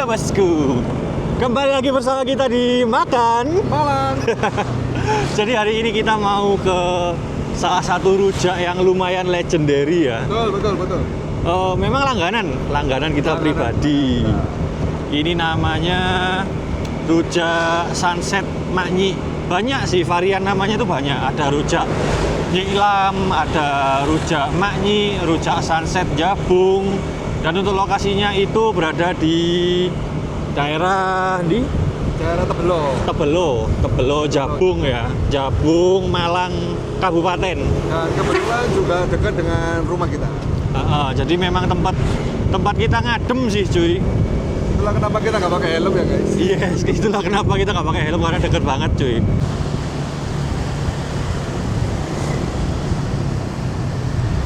Halo bosku, kembali lagi bersama kita di Makan Malang. Jadi hari ini kita mau ke salah satu rujak yang lumayan legendary ya. Betul. Memang langganan kita pribadi. Ini namanya rujak Sunset Maknyi. Banyak sih varian namanya itu banyak. Ada rujak Nyilam, ada rujak Maknyi, rujak Sunset Jabung. Dan untuk lokasinya itu berada di daerah Tebelo, Jabung ya. Jabung, Malang, Kabupaten. Dan kebetulan juga dekat dengan rumah kita. Jadi memang tempat kita ngadem sih cuy. Itulah kenapa kita nggak pakai helm ya guys. Yes, itulah kenapa kita nggak pakai helm karena deket banget cuy.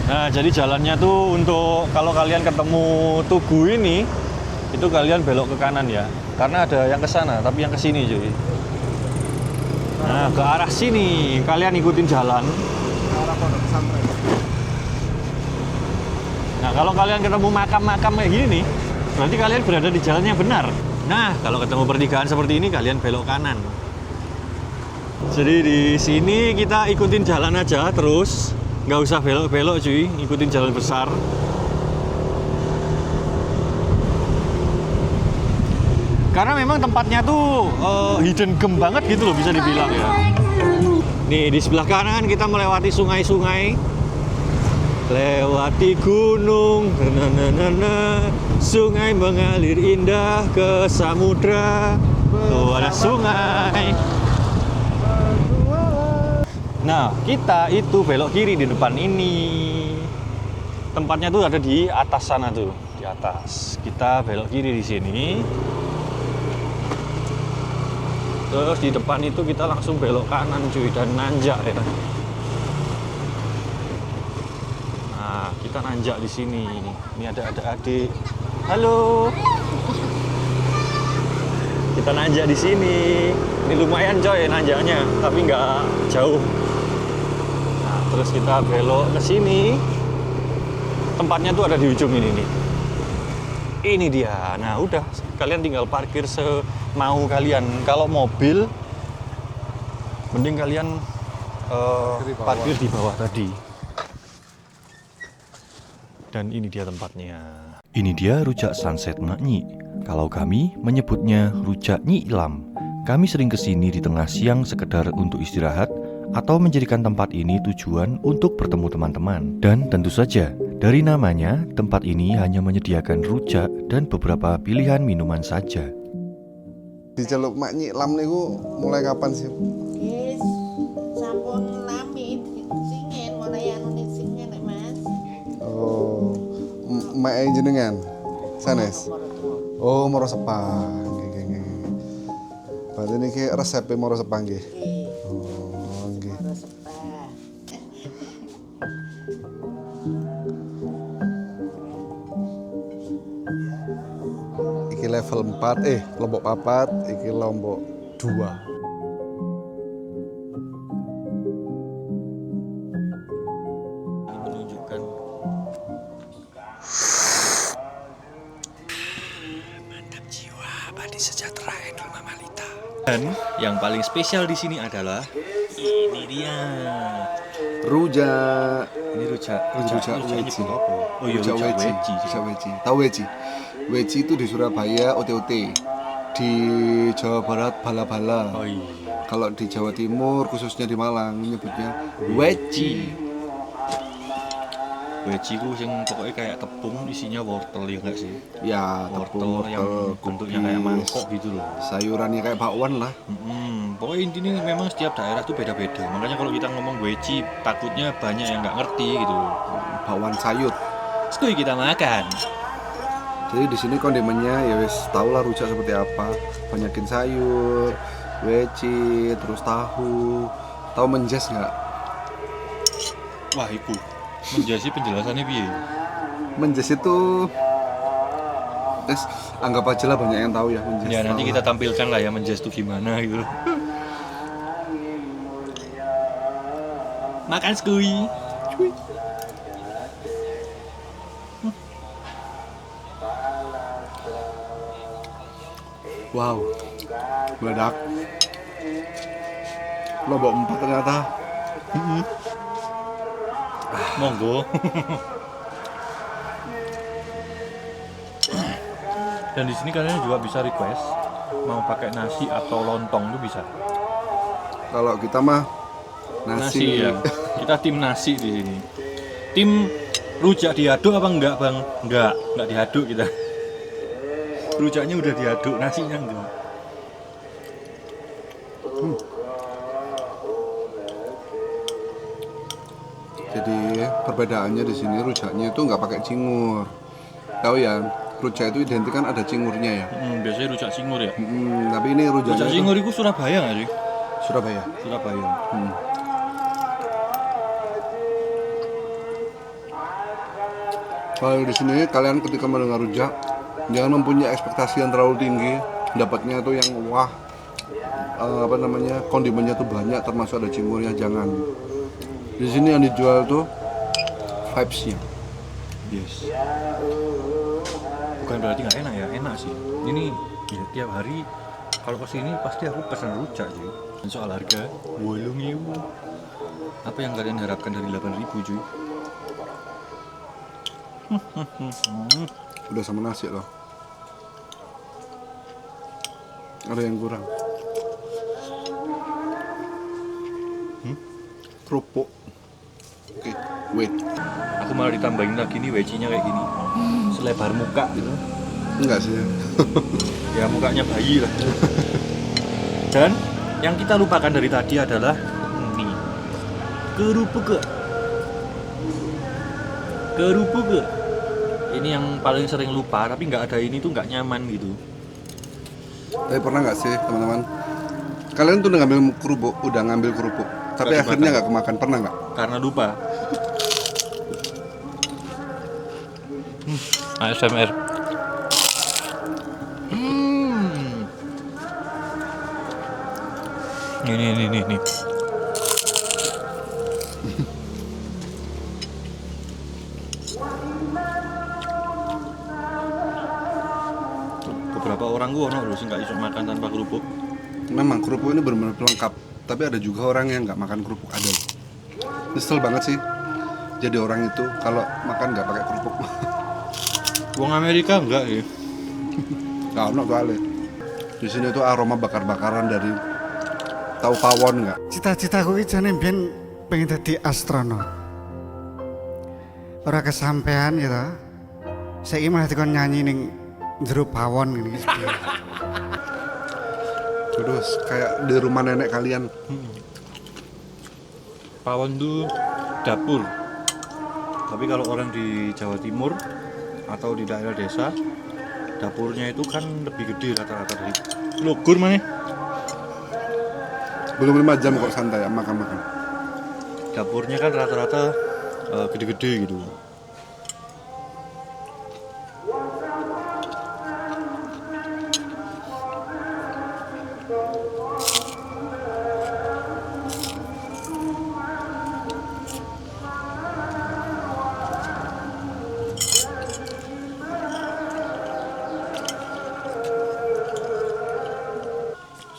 Nah, jadi jalannya tuh untuk kalau kalian ketemu Tugu ini, itu kalian belok ke kanan ya. Karena ada yang ke sana, tapi yang ke sini cuy. Nah, ke arah sini kalian ikutin jalan. Ke arah pondok pesantren. Nah, kalau kalian ketemu makam-makam kayak gini nih, berarti kalian berada di jalan yang benar. Nah, kalau ketemu pertigaan seperti ini, kalian belok kanan. Jadi di sini kita ikutin jalan aja terus. Nggak usah belok-belok cuy, ikutin jalan besar. Karena memang tempatnya tuh hidden gem banget gitu loh, bisa dibilang ya. Nih di sebelah kanan kita melewati sungai-sungai, lewati gunung, sungai mengalir indah ke samudra. Tuh ada sungai. Nah, kita itu belok kiri di depan ini. Tempatnya tuh ada di atas sana tuh, di atas. Kita belok kiri di sini. Terus di depan itu kita langsung belok kanan cuy dan nanjak ya. Nah, kita nanjak di sini. Ini ada adik. Halo. Kita nanjak di sini. Ini lumayan coy nanjaknya, tapi nggak jauh. Terus kita belok ke sini. Tempatnya tuh ada di ujung ini nih. Ini dia. Nah, udah kalian tinggal parkir semau kalian. Kalau mobil mending kalian parkir di bawah tadi. Dan ini dia tempatnya. Ini dia rujak Sunset Maknyi. Kalau kami menyebutnya rujak Nyilam. Kami sering kesini di tengah siang sekedar untuk istirahat atau menjadikan tempat ini tujuan untuk bertemu teman-teman. Dan tentu saja, dari namanya, tempat ini hanya menyediakan rujak dan beberapa pilihan minuman saja. Diceluk Maknyi Lam niku mulai kapan sih? Yes, sampun lami singen mulai anu singen nek Mas. Oh, mak jenengan sanes. Oh, Moro Sepang. Nggih. Berarti niki resepnya Moro Sepang nggih. Oh, nggih. Moro Sepang. Iki level 4, lombok 4, iki lombok 2. Menunjukkan mantap jiwa, padi sejahtera Endul Mamalita. Dan yang paling spesial di sini adalah ini dia. Rujak. Ini rujak Weci. Oh iya, rujak weci. Tahu weci? Weci itu di Surabaya OT-OT. Di Jawa Barat bala-bala. Oh iya. Kalau di Jawa Timur khususnya di Malang nyebutnya weci. Weci ku yang pokoknya kayak tepung isinya wortel ya enggak sih? Ya, Wortel yang bentuknya kayak mangkok gitu loh. Sayurannya kayak bakwan lah. Pokoknya intinya memang setiap daerah tuh beda-beda. Makanya kalau kita ngomong weci, takutnya banyak yang nggak ngerti gitu. Bakwan sayur. Terus kita makan. Jadi di sini kondimennya ya wis tau lah rujak seperti apa. Banyakin sayur, weci, terus tahu. Tahu menjes nggak? Wah, iku menjadi penjelasannya piye? Menjes itu anggap aja lah banyak yang tahu ya menjes. Ya nanti kita tampilkan lah ya menjes itu gimana gitu. Makan skui. Wow, meledak. Lombok 4 ternyata. Monggo. Dan di sini kalian juga bisa request mau pakai nasi atau lontong tuh bisa. Kalau kita mah nasi, Ya. Kita tim nasi di sini. Tim rujak diaduk apa enggak, Bang? Enggak diaduk kita. Rujaknya udah diaduk, nasinya enggak. Jadi perbedaannya di sini rujaknya itu nggak pakai cingur. Tahu ya, rujak itu identik kan ada cingurnya ya. Biasanya rujak cingur ya. Tapi ini rujaknya Rujak itu cingur itu Surabaya nggak sih? Surabaya. Surabaya. Kalau di sini kalian ketika mendengar rujak jangan mempunyai ekspektasi yang terlalu tinggi. Dapatnya tuh yang wah, kondimennya tuh banyak, termasuk ada cingurnya. Jangan. Di sini yang dijual tuh vibes-nya. Yes. Bukan berarti nggak enak ya, enak sih. Ini ya, tiap hari kalau kesini pasti aku pesan rujak sih. Dan soal harga, 8.000. Apa yang kalian harapkan dari 8.000 cuy? Udah sama nasi loh. Ada yang kurang. Kerupuk. Oke, wait. Aku malah ditambahin lagi nih WC-nya kayak gini. Selebar muka gitu. Enggak sih. Ya mukanya bayi lah. Dan yang kita lupakan dari tadi adalah ini. Kerupuk. Ini yang paling sering lupa, tapi nggak ada ini tuh nggak nyaman gitu. Tapi pernah nggak sih teman-teman? Kalian tuh udah ngambil kerupuk, tapi Nggak akhirnya dimakan. nggak kemakan, pernah nggak? Karena lupa. ASMR. Ini. Beberapa orang gua ono sih nggak bisa makan tanpa kerupuk. Memang kerupuk ini benar-benar pelengkap, tapi ada juga orang yang nggak makan kerupuk, ada loh. Nyesel banget sih. Jadi orang itu kalau makan nggak pakai kerupuk. Wong Amerika enggak sih. Nggak ono soalnya. Di sini tuh aroma bakar-bakaran dari tahu pawon nggak? Cita-citaku iki jane mbiyen pengen dadi astronot. Ora kesampean ya ta. Saiki malah dikon nyanyi ning jero pawon ngene iki. Terus kayak di rumah nenek kalian. Pawon tuh dapur. Tapi kalau orang di Jawa Timur atau di daerah desa, dapurnya itu kan lebih gede rata-rata dari Logur mana? Belum 5 jam kok santai ya makan-makan. Dapurnya kan rata-rata gede-gede gitu.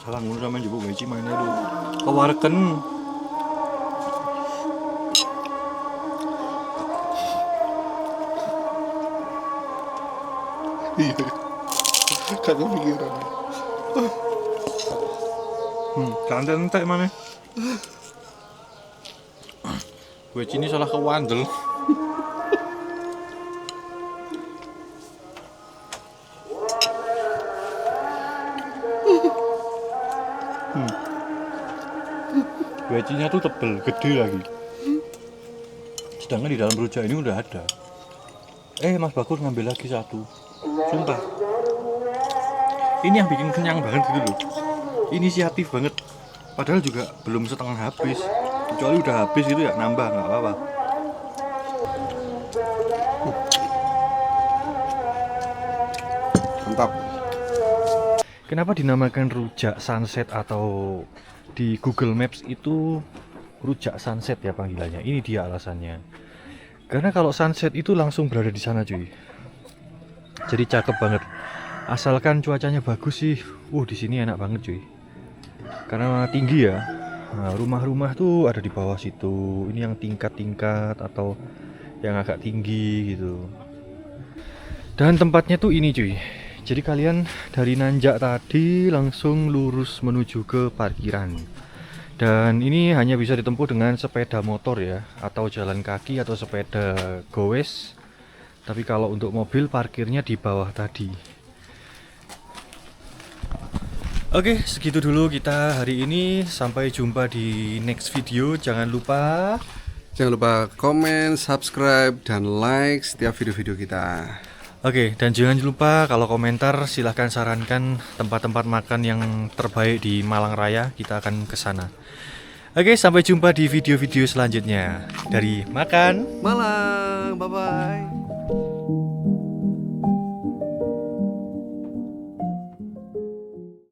Salah ngono sampean njupuk gaji mainnya itu. Kewareken. Iya. Kagak pikiran. Santai entek mana? Gue ini salah kewandel. Wecinya tuh tebel, gede lagi. Sedangkan di dalam rujak ini udah ada. Mas Bagus ngambil lagi satu. Sumpah. Ini yang bikin kenyang banget gitu loh. Inisiatif banget. Padahal juga belum setengah habis. Kecuali udah habis itu ya nambah, nggak apa-apa. Mantap. Kenapa dinamakan rujak sunset atau di Google Maps itu rujak sunset ya panggilannya? Ini dia alasannya. Karena kalau sunset itu langsung berada di sana cuy. Jadi cakep banget. Asalkan cuacanya bagus sih, di sini enak banget cuy. Karena tinggi ya. Nah, rumah-rumah tuh ada di bawah situ. Ini yang tingkat-tingkat atau yang agak tinggi gitu. Dan tempatnya tuh ini cuy. Jadi kalian dari nanjak tadi langsung lurus menuju ke parkiran. Dan ini hanya bisa ditempuh dengan sepeda motor ya, atau jalan kaki atau sepeda gowes. Tapi kalau untuk mobil parkirnya di bawah tadi. Oke, segitu dulu kita hari ini. Sampai jumpa di next video. Jangan lupa komen, subscribe, dan like setiap video-video kita. Oke, dan jangan lupa kalau komentar silahkan sarankan tempat-tempat makan yang terbaik di Malang Raya. Kita akan ke sana. Oke, sampai jumpa di video-video selanjutnya. Dari Makan Malang, bye-bye.